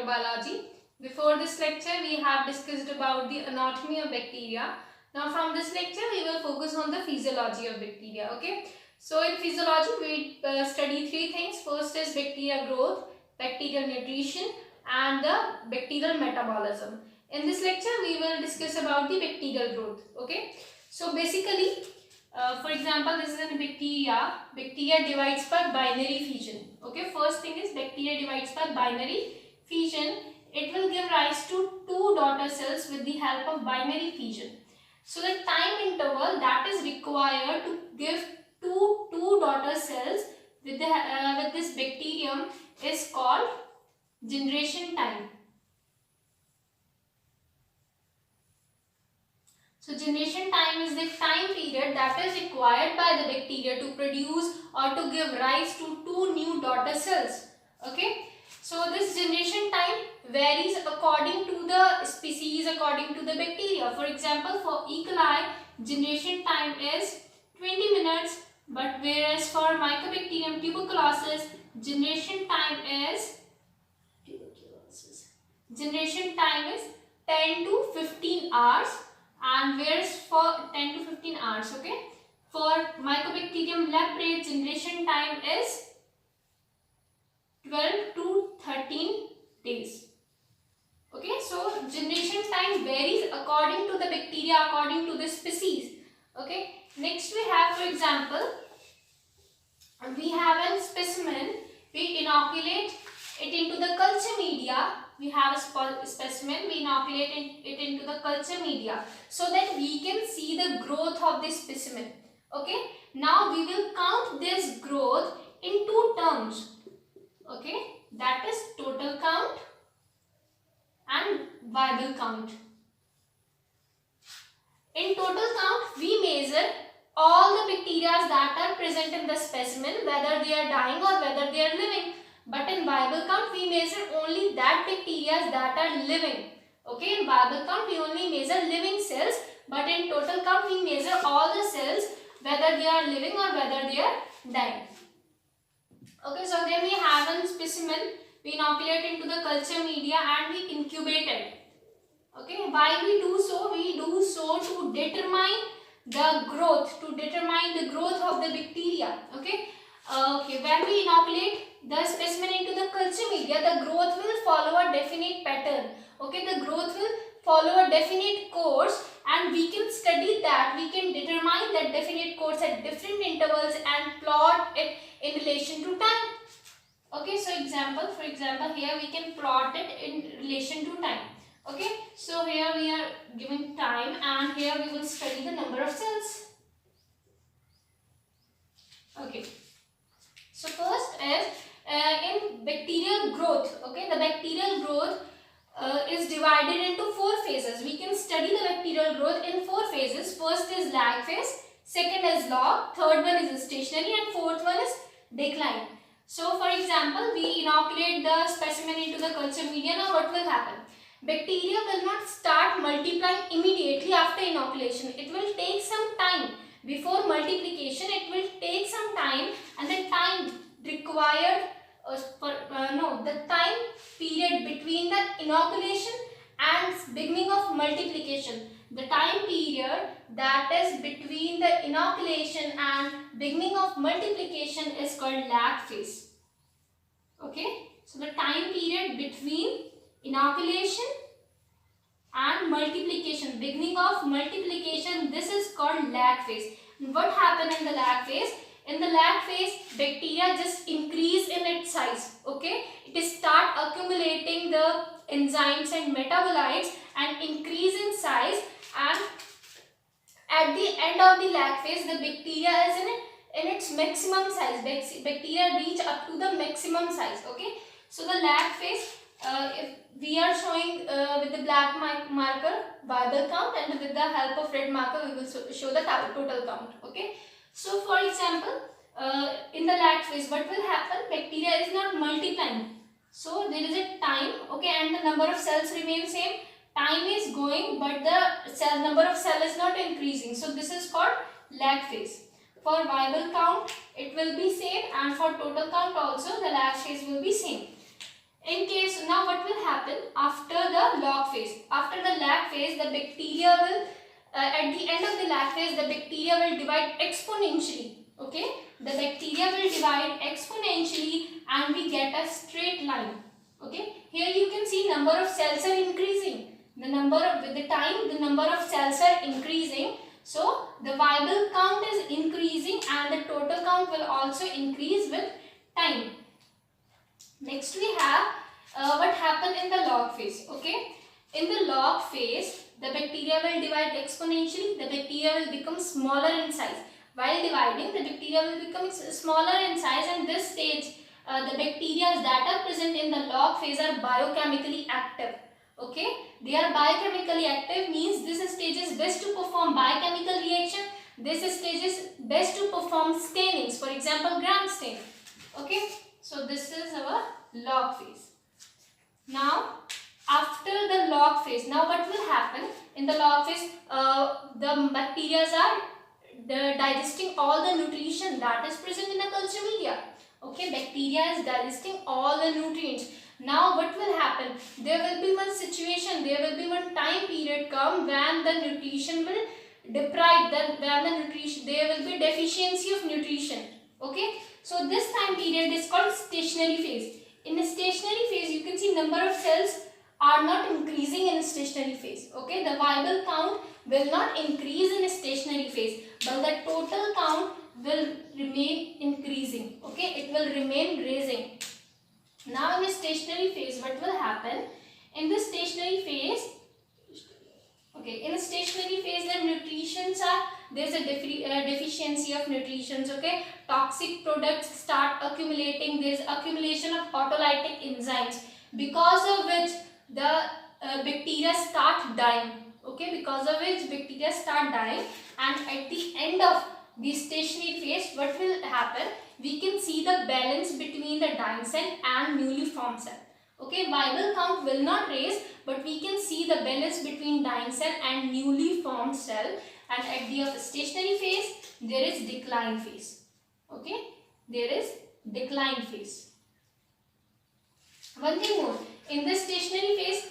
microbiology. Before this lecture, we have discussed about the anatomy of bacteria. Now from this lecture, we will focus on the physiology of bacteria. Okay. So in physiology, we study three things. First is bacteria growth, bacterial nutrition, and the bacterial metabolism. In this lecture, we will discuss about the bacterial growth. Okay. So basically, for example, this is in bacteria. Bacteria divides by binary fission. Okay, first thing is bacteria divides by binary fission. It will give rise to two daughter cells with the help of binary fission. So the time interval that is required to give two daughter cells with this bacterium is called generation time. So generation time is the time period that is required by the bacteria to produce or to give rise to two new daughter cells. Okay. So this generation time varies according to the species, according to the bacteria. For example, for E. coli, generation time is 20 minutes, but whereas for Mycobacterium tuberculosis, generation time is 10 to 15 hours. And whereas for 10 to 15 hours, okay. For Mycobacterium leprae, generation time is 12 to 13 days. Okay, so generation time varies according to the bacteria, according to the species. Okay, next we have, for example, we have a specimen, we inoculate it into the culture media. We have a specimen, we inoculate it into the culture media so that we can see the growth of this specimen. Okay, now we will count this growth in two terms. Okay, that is total count and viable count. In total count, we measure all the bacteria that are present in the specimen, whether they are dying or whether they are living. But in viable count, we measure only that bacteria that are living. Okay, in viable count, we only measure living cells, but in total count, we measure all the cells, whether they are living or whether they are dying. Okay, so then we have a specimen, we inoculate into the culture media and we incubate it. Okay, why we do so? We do so to determine the growth, of the bacteria. Okay, when we inoculate the specimen into the culture media, the growth will follow a definite pattern. Okay, the growth will follow a definite course, and we can study that, we can determine that definite course at different intervals and plot it in relation to time. Okay, so for example, here we can plot it in relation to time. Okay, so here we are giving time and here we will study the number of cells. Okay, so first is in bacterial growth. Okay, the bacterial growth is divided into four phases. We can study the bacterial growth in four phases. First is lag phase, second is log, third one is stationary, and fourth one is decline. So for example, we inoculate the specimen into the culture media. Now what will happen? Bacteria will not start multiplying immediately after inoculation. It will take some time. Before multiplication, it will take some time, and the time required the time period between the inoculation and beginning of multiplication, the time period that is between the inoculation and beginning of multiplication is called lag phase. Okay, so the time period between inoculation and multiplication, beginning of multiplication, this is called lag phase. And what happened in the lag phase? In the lag phase, bacteria just increase in its size. Okay, it start accumulating the enzymes and metabolites and increase in size, and at the end of the lag phase, the bacteria is in its maximum size. Bacteria reach up to the maximum size. Okay, so the lag phase, if we are showing with the black marker viable count, and with the help of red marker we will show the total count. Okay, so for example, in the lag phase, what will happen? Bacteria is not multiplying, so there is a time. Okay, and the number of cells remain same. Time is going, but the number of cell is not increasing, so this is called lag phase. For viable count, it will be same, and for total count also the lag phase will be same. In case, now what will happen after the log phase? After the lag phase, the bacteria will, at the end of the lag phase, the bacteria will divide exponentially. Okay, the bacteria will divide exponentially and we get a straight line. Okay, here you can see number of cells are increasing. The number of, with the time, the number of cells are increasing. So the viable count is increasing and the total count will also increase with time. Next we have what happened in the log phase. Okay, in the log phase, the bacteria will divide exponentially. The bacteria will become smaller in size. While dividing, the bacteria will become smaller in size, and this stage, the bacteria that are present in the log phase are biochemically active. Okay, they are biochemically active, means this stage is best to perform biochemical reaction. This stage is best to perform stainings, for example, Gram stain. Okay, so this is our log phase. Now, after the log phase, now what will happen in the log phase? The bacteria are digesting all the nutrition that is present in the culture media. Okay, bacteria is digesting all the nutrients. Now what will happen? There will be one situation, there will be one time period come when the nutrition will deprive, there will be deficiency of nutrition. Okay, so this time period is called stationary phase. In the stationary phase, you can see number of cells are not increasing in stationary phase. Okay, the viable count will not increase in stationary phase, but the total count will remain increasing. Okay, it will remain raising. Now in the stationary phase, what will happen? In the stationary phase, okay, in the stationary phase, the nutritions are, there is a deficiency of nutritions. Okay, toxic products start accumulating. There is accumulation of autolytic enzymes, because of which the bacteria start dying. Okay, because of which bacteria start dying, and at the end of the stationary phase, what will happen? We can see the balance between the dying cell and newly formed cell. Okay, viable count will not raise, but we can see the balance between dying cell and newly formed cell. And at the of stationary phase, there is decline phase. Okay, there is decline phase. One thing more, in the stationary phase,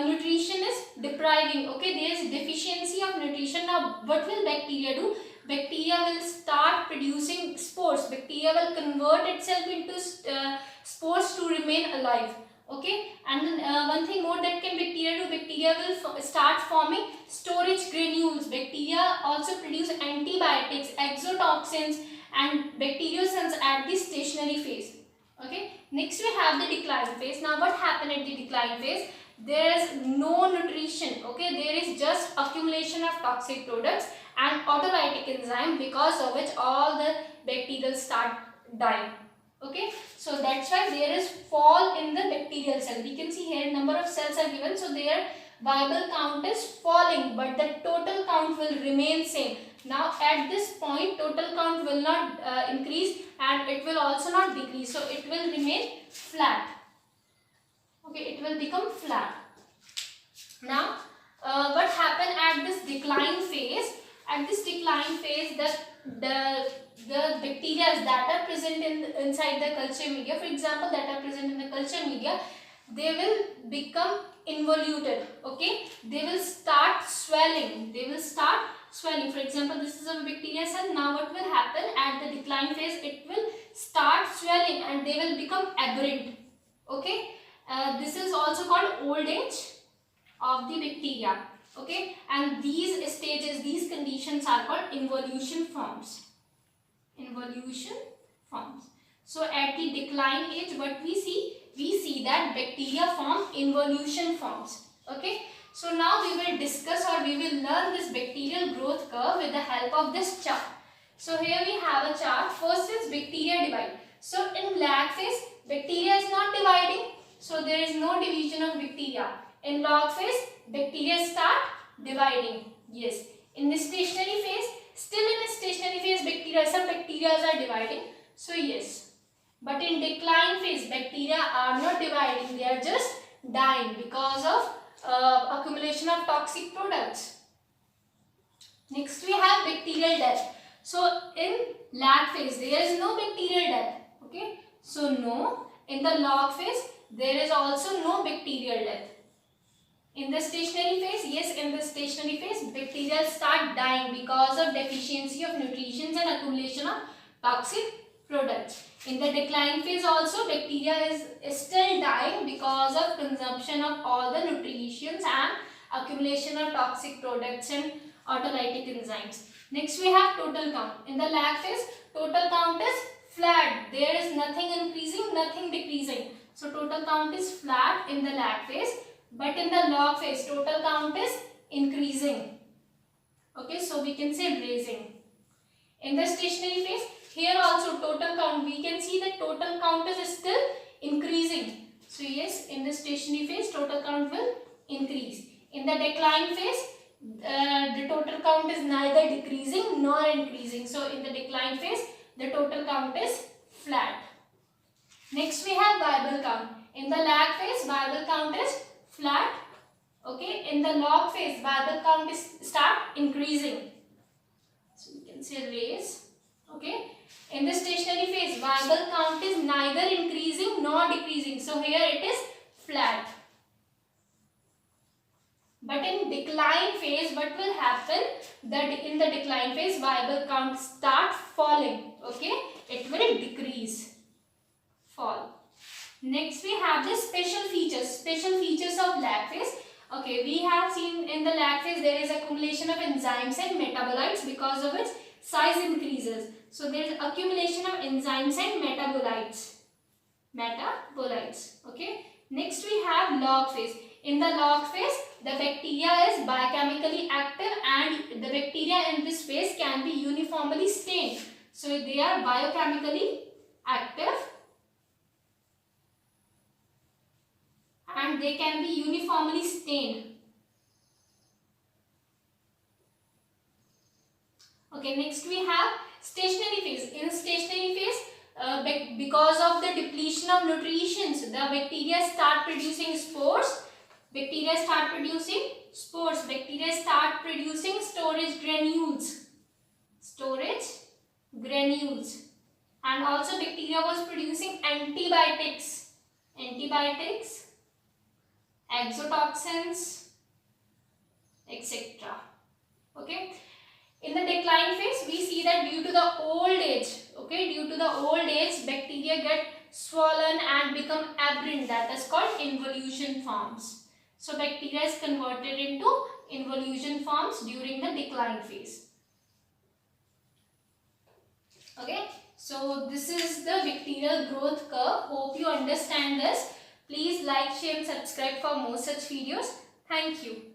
nutrition is depriving. Okay, there is deficiency of nutrition. Now what will bacteria do? Bacteria will start producing spores. Bacteria will convert itself into spores to remain alive. Okay, and then one thing more that can bacteria do, bacteria will start forming storage granules. Bacteria also produce antibiotics, exotoxins and bacteriogens at the stationary phase. Okay, next we have the decline phase. Now what happened at the decline phase? There is no nutrition. Okay, there is just accumulation of toxic products and autolytic enzyme, because of which all the bacteria start dying. Okay, so that's why there is fall in the bacterial cell. We can see here number of cells are given, so their viable count is falling, but the total count will remain same. Now at this point, total count will not increase and it will also not decrease, so it will remain flat. Okay, it will become flat. Now what happened at this decline phase? At this decline phase, the bacteria that are present inside the culture media, for example, that are present in the culture media, they will become involuted. Okay, they will start swelling. They will start swelling. For example, this is a bacteria cell. Now what will happen at the decline phase? It will start swelling and they will become aberrant. Okay, this is also called old age of the bacteria. Okay, and these stages, these conditions are called involution forms. Involution forms. So at the decline age, what we see? We see that bacteria form involution forms. Okay, so now we will discuss or we will learn this bacterial growth curve with the help of this chart. So here we have a chart. First is bacteria divide. So in lag phase, bacteria is not dividing, so there is no division of bacteria. In log phase, bacteria start dividing. Yes. In the stationary phase, still in the stationary phase, some bacteria are dividing. So yes. But in decline phase, bacteria are not dividing. They are just dying because of accumulation of toxic products. Next we have bacterial death. So in lag phase, there is no bacterial death. Okay. So no. In the log phase, there is also no bacterial death. In the stationary phase, yes, in the stationary phase, bacteria start dying because of deficiency of nutrition and accumulation of toxic products. In the decline phase also, bacteria is still dying because of consumption of all the nutrients and accumulation of toxic products and autolytic enzymes. Next we have total count. In the lag phase, total count is flat. There is nothing increasing, nothing decreasing. So total count is flat in the lag phase. But in the log phase, total count is increasing. Okay, so we can say raising. In the stationary phase, here also total count, we can see that total count is still increasing. So yes, in the stationary phase, total count will increase. In the decline phase, the total count is neither decreasing nor increasing. So in the decline phase, the total count is flat. Next we have viable count. In the lag phase, viable count is flat. Okay, in the log phase, viable count is start increasing. So we can say raise. Okay, in the stationary phase, viable count is neither increasing nor decreasing. So here it is flat. But in decline phase, what will happen? That in the decline phase, viable count start falling. Okay, it will decrease, fall. Next we have the special features of lag phase. Okay, we have seen in the lag phase there is accumulation of enzymes and metabolites, because of which size increases. So there is accumulation of enzymes and metabolites. Okay. Next we have log phase. In the log phase, the bacteria is biochemically active and the bacteria in this phase can be uniformly stained. So they are biochemically active and they can be uniformly stained. Okay, next we have stationary phase. In stationary phase, because of the depletion of nutrition, the bacteria start producing spores. Bacteria start producing storage granules. And also bacteria was producing antibiotics, exotoxins, etc. Okay. In the decline phase, we see that due to the old age, bacteria get swollen and become aberrant. That is called involution forms. So bacteria is converted into involution forms during the decline phase. Okay. So this is the bacterial growth curve. Hope you understand this. Please like, share and subscribe for more such videos. Thank you.